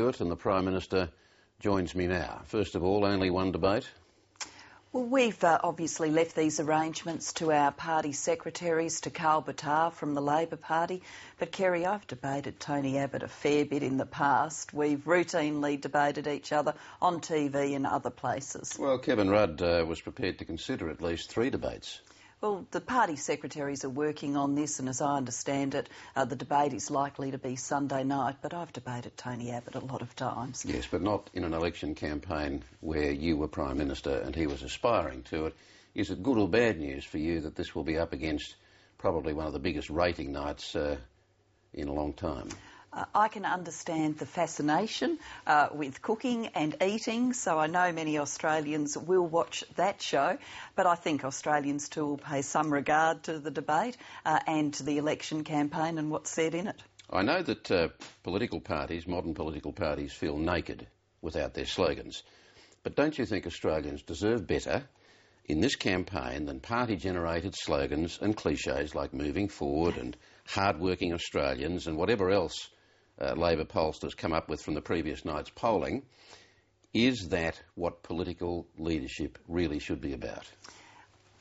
Stewart, and the Prime Minister joins me now. First of all, only one debate. Well, we've obviously left these arrangements to our party secretaries, to Carl Batar from the Labor Party. But, Kerry, I've debated Tony Abbott a fair bit in the past. We've routinely debated each other on TV and other places. Well, Kevin Rudd was prepared to consider at least 3 debates. Well, the party secretaries are working on this, and as I understand it, the debate is likely to be Sunday night, but I've debated Tony Abbott a lot of times. Yes, but not in an election campaign where you were Prime Minister and he was aspiring to it. Is it good or bad news for you that this will be up against probably one of the biggest rating nights in a long time? I can understand the fascination with cooking and eating, so I know many Australians will watch that show, but I think Australians too will pay some regard to the debate and to the election campaign and what's said in it. I know that political parties, modern political parties, feel naked without their slogans, but don't you think Australians deserve better in this campaign than party-generated slogans and cliches like moving forward and hard-working Australians and whatever else Labor pollsters come up with from the previous night's polling? Is that what political leadership really should be about?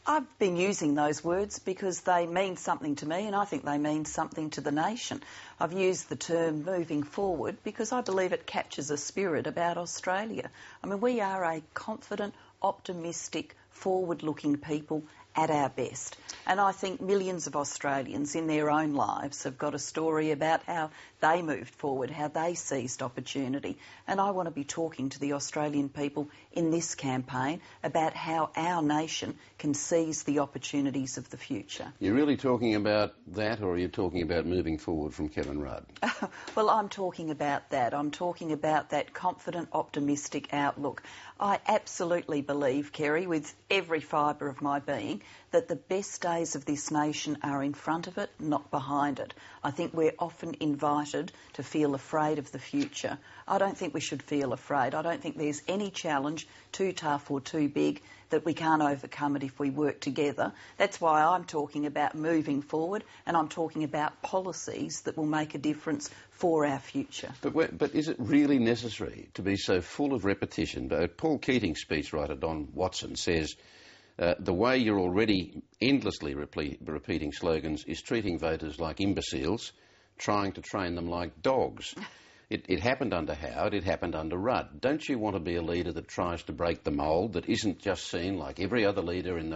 I've been using those words because they mean something to me, and I think they mean something to the nation. I've used the term moving forward because I believe it captures a spirit about Australia. I mean, we are a confident, optimistic, forward-looking people at our best. And I think millions of Australians in their own lives have got a story about how they moved forward, how they seized opportunity. And I want to be talking to the Australian people in this campaign about how our nation can seize the opportunities of the future. You're really talking about that, or are you talking about moving forward from Kevin Rudd? Well, I'm talking about that. I'm talking about that confident, optimistic outlook. I absolutely believe, Kerry, with every fibre of my being, that the best days of this nation are in front of it, not behind it. I think we're often invited to feel afraid of the future. I don't think we should feel afraid. I don't think there's any challenge too tough or too big that we can't overcome it if we work together. That's why I'm talking about moving forward, and I'm talking about policies that will make a difference for our future. But is it really necessary to be so full of repetition? Paul Keating's speechwriter, Don Watson, says the way you're already endlessly repeating slogans is treating voters like imbeciles, trying to train them like dogs. It happened under Howard, it happened under Rudd. Don't you want to be a leader that tries to break the mould, that isn't just seen, like every other leader in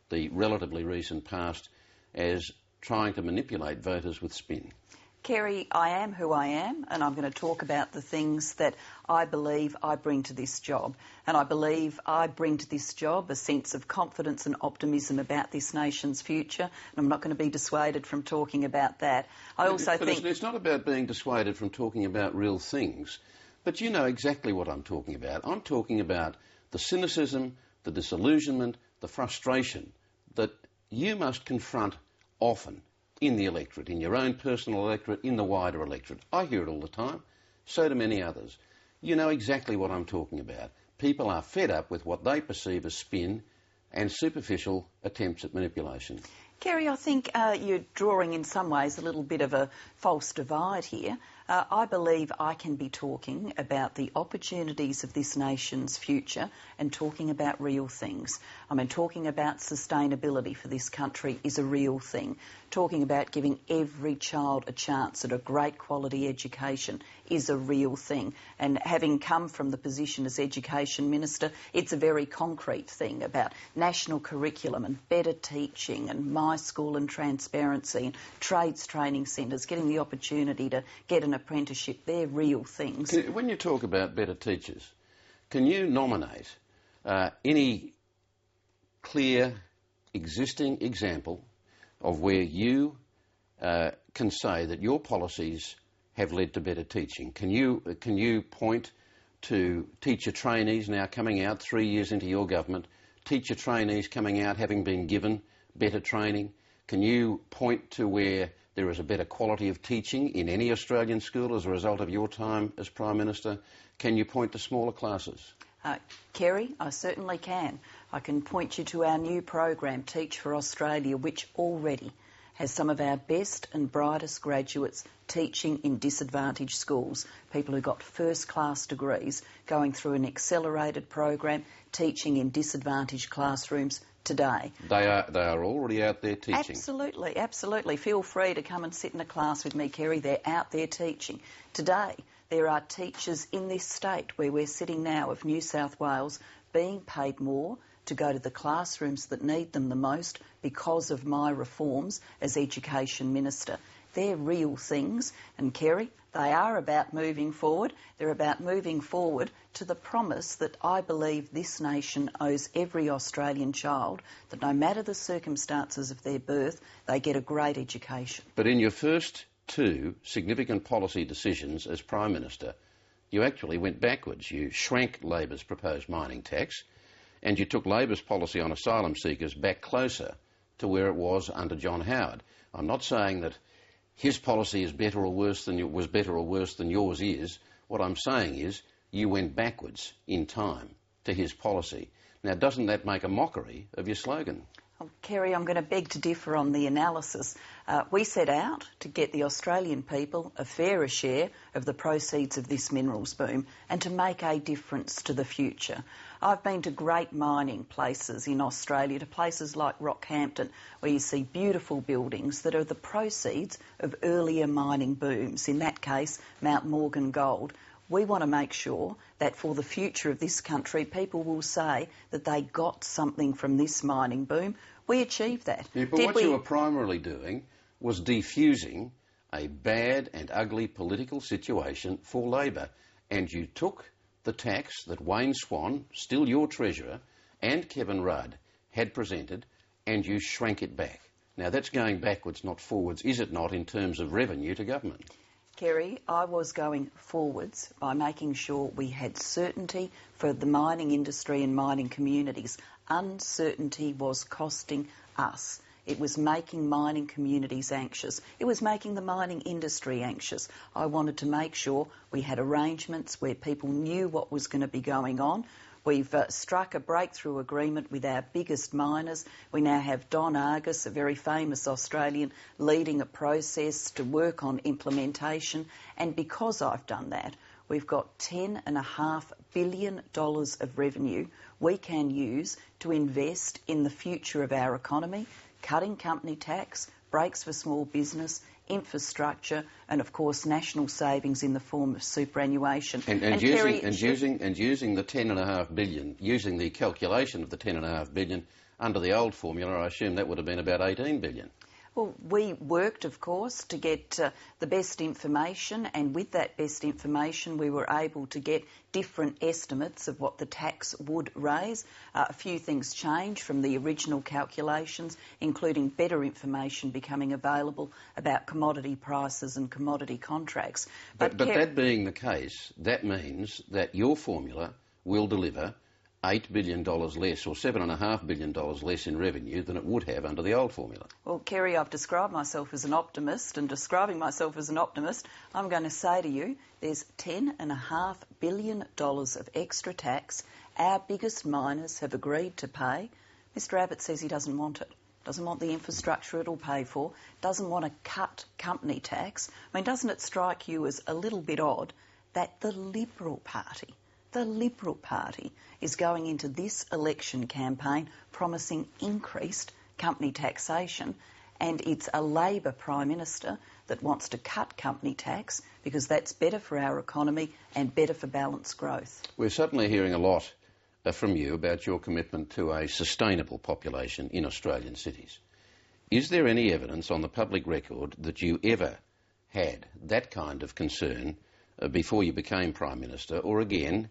the relatively recent past, as trying to manipulate voters with spin? Kerry, I am who I am, and I'm going to talk about the things that I believe I bring to this job. And I believe I bring to this job a sense of confidence and optimism about this nation's future, and I'm not going to be dissuaded from talking about that. I also think it's not about being dissuaded from talking about real things, but you know exactly what I'm talking about. I'm talking about the cynicism, the disillusionment, the frustration that you must confront often in the electorate, in your own personal electorate, in the wider electorate. I hear it all the time. So do many others. You know exactly what I'm talking about. People are fed up with what they perceive as spin and superficial attempts at manipulation. Kerry, I think you're drawing in some ways a little bit of a false divide here. I believe I can be talking about the opportunities of this nation's future and talking about real things. I mean, talking about sustainability for this country is a real thing. Talking about giving every child a chance at a great quality education is a real thing. And having come from the position as Education Minister, it's a very concrete thing about national curriculum and better teaching and My School and transparency and trades training centres, getting the opportunity to get an apprenticeship. They're real things. When you talk about better teachers, can you nominate any clear existing example of where you can say that your policies have led to better teaching? Can you point to teacher trainees now coming out 3 years into your government, teacher trainees coming out having been given better training? Can you point to where there is a better quality of teaching in any Australian school as a result of your time as Prime Minister? Can you point to smaller classes? Kerry, I certainly can. I can point you to our new program, Teach for Australia, which already has some of our best and brightest graduates teaching in disadvantaged schools, people who got first-class degrees, going through an accelerated program, teaching in disadvantaged classrooms today. They are already out there teaching. Absolutely, absolutely. Feel free to come and sit in a class with me, Kerry. They're out there teaching. Today, there are teachers in this state where we're sitting now of New South Wales being paid more to go to the classrooms that need them the most because of my reforms as Education Minister. They're real things, and Kerry, they are about moving forward. They're about moving forward to the promise that I believe this nation owes every Australian child, that no matter the circumstances of their birth, they get a great education. But in your first two significant policy decisions as Prime Minister, you actually went backwards. You shrank Labor's proposed mining tax, and you took Labor's policy on asylum seekers back closer to where it was under John Howard. I'm not saying that his policy is better or worse than yours is. What I'm saying is you went backwards in time to his policy. Now, doesn't that make a mockery of your slogan? Oh, Kerry, I'm going to beg to differ on the analysis. We set out to get the Australian people a fairer share of the proceeds of this minerals boom and to make a difference to the future. I've been to great mining places in Australia, to places like Rockhampton, where you see beautiful buildings that are the proceeds of earlier mining booms, in that case, Mount Morgan Gold. We want to make sure that for the future of this country, people will say that they got something from this mining boom. We achieved that. Yeah, but what you were primarily doing was defusing a bad and ugly political situation for Labor, and you took the tax that Wayne Swan, still your Treasurer, and Kevin Rudd had presented, and you shrank it back. Now, that's going backwards, not forwards, is it not, in terms of revenue to government? Kerry, I was going forwards by making sure we had certainty for the mining industry and mining communities. Uncertainty was costing us. It was making mining communities anxious. It was making the mining industry anxious. I wanted to make sure we had arrangements where people knew what was going to be going on. We've struck a breakthrough agreement with our biggest miners. We now have Don Argus, a very famous Australian, leading a process to work on implementation. And because I've done that, we've got $10.5 billion of revenue we can use to invest in the future of our economy, cutting company tax, breaks for small business, infrastructure, and of course national savings in the form of superannuation. And using the $10.5 billion, using the calculation of the $10.5 billion under the old formula, I assume that would have been about $18 billion. Well, we worked, of course, to get the best information, and with that best information we were able to get different estimates of what the tax would raise. A few things changed from the original calculations, including better information becoming available about commodity prices and commodity contracts. But that being the case, that means that your formula will deliver $8 billion less, or $7.5 billion less in revenue than it would have under the old formula. Well, Kerry, I've described myself as an optimist, and describing myself as an optimist, I'm going to say to you, there's $10.5 billion of extra tax our biggest miners have agreed to pay. Mr Abbott says he doesn't want it. Doesn't want the infrastructure it'll pay for, doesn't want to cut company tax. I mean, doesn't it strike you as a little bit odd that the Liberal Party is going into this election campaign promising increased company taxation, and it's a Labor Prime Minister that wants to cut company tax because that's better for our economy and better for balanced growth? We're certainly hearing a lot from you about your commitment to a sustainable population in Australian cities. Is there any evidence on the public record that you ever had that kind of concern before you became Prime Minister, or again,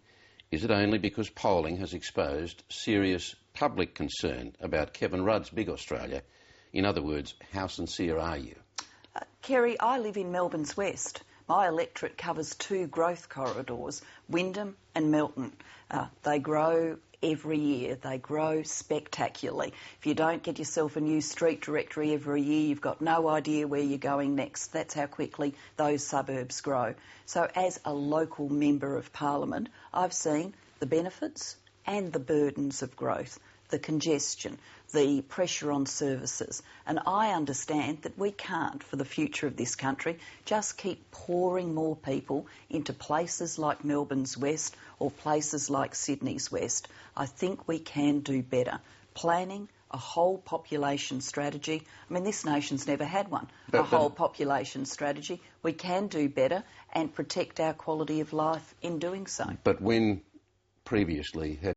is it only because polling has exposed serious public concern about Kevin Rudd's Big Australia? In other words, how sincere are you? Kerry, I live in Melbourne's West. My electorate covers two growth corridors, Wyndham and Melton. They grow every year. They grow spectacularly. If you don't get yourself a new street directory every year, you've got no idea where you're going next. That's how quickly those suburbs grow. So as a local member of Parliament, I've seen the benefits and the burdens of growth. the congestion, the pressure on services. And I understand that we can't, for the future of this country, just keep pouring more people into places like Melbourne's West or places like Sydney's West. I think we can do better. Planning a whole population strategy. I mean, this nation's never had one. A whole population strategy. We can do better and protect our quality of life in doing so. But when previously